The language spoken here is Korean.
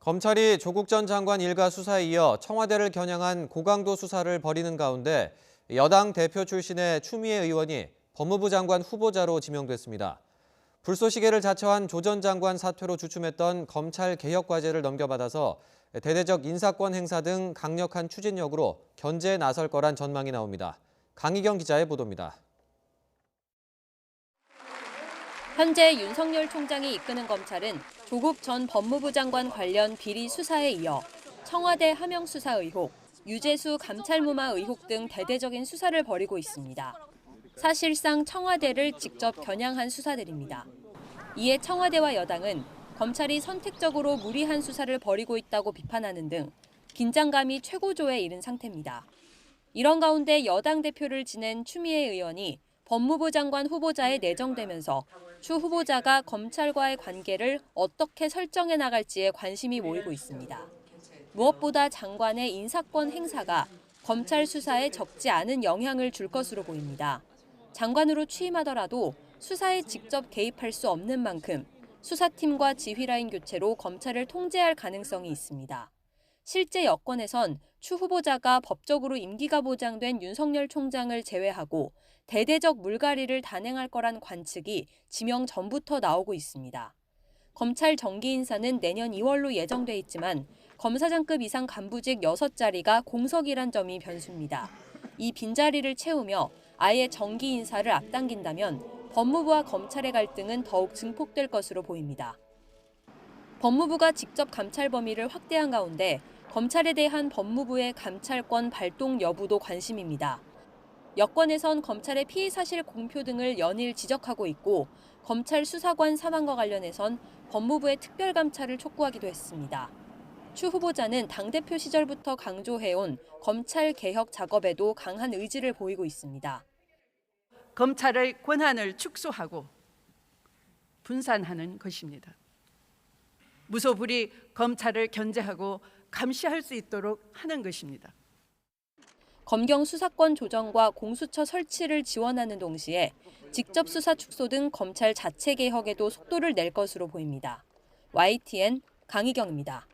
검찰이 조국 전 장관 일가 수사에 이어 청와대를 겨냥한 고강도 수사를 벌이는 가운데 여당 대표 출신의 추미애 의원이 법무부 장관 후보자로 지명됐습니다. 불쏘시개를 자처한 조 전 장관 사퇴로 주춤했던 검찰 개혁 과제를 넘겨받아서 대대적 인사권 행사 등 강력한 추진력으로 견제에 나설 거란 전망이 나옵니다. 강희경 기자의 보도입니다. 현재 윤석열 총장이 이끄는 검찰은 조국 전 법무부 장관 관련 비리 수사에 이어 청와대 하명 수사 의혹, 유재수 감찰무마 의혹 등 대대적인 수사를 벌이고 있습니다. 사실상 청와대를 직접 겨냥한 수사들입니다. 이에 청와대와 여당은 검찰이 선택적으로 무리한 수사를 벌이고 있다고 비판하는 등 긴장감이 최고조에 이른 상태입니다. 이런 가운데 여당 대표를 지낸 추미애 의원이 법무부 장관 후보자에 내정되면서 추 후보자가 검찰과의 관계를 어떻게 설정해 나갈지에 관심이 모이고 있습니다. 무엇보다 장관의 인사권 행사가 검찰 수사에 적지 않은 영향을 줄 것으로 보입니다. 장관으로 취임하더라도 수사에 직접 개입할 수 없는 만큼 수사팀과 지휘라인 교체로 검찰을 통제할 가능성이 있습니다. 실제 여권에선 추 후보자가 법적으로 임기가 보장된 윤석열 총장을 제외하고 대대적 물갈이를 단행할 거란 관측이 지명 전부터 나오고 있습니다. 검찰 정기 인사는 내년 2월로 예정돼 있지만 검사장급 이상 간부직 6자리가 공석이란 점이 변수입니다. 이 빈자리를 채우며 아예 정기 인사를 앞당긴다면 법무부와 검찰의 갈등은 더욱 증폭될 것으로 보입니다. 법무부가 직접 감찰 범위를 확대한 가운데 검찰에 대한 법무부의 감찰권 발동 여부도 관심입니다. 여권에선 검찰의 피의 사실 공표 등을 연일 지적하고 있고 검찰 수사관 사망과 관련해선 법무부의 특별감찰을 촉구하기도 했습니다. 추 후보자는 당대표 시절부터 강조해온 검찰 개혁 작업에도 강한 의지를 보이고 있습니다. 검찰의 권한을 축소하고 분산하는 것입니다. 무소불위 검찰을 견제하고 감시할 수 있도록 하는 것입니다. 검경 수사권 조정과 공수처 설치를 지원하는 동시에 직접 수사 축소 등 검찰 자체 개혁에도 속도를 낼 것으로 보입니다. YTN 강희경입니다.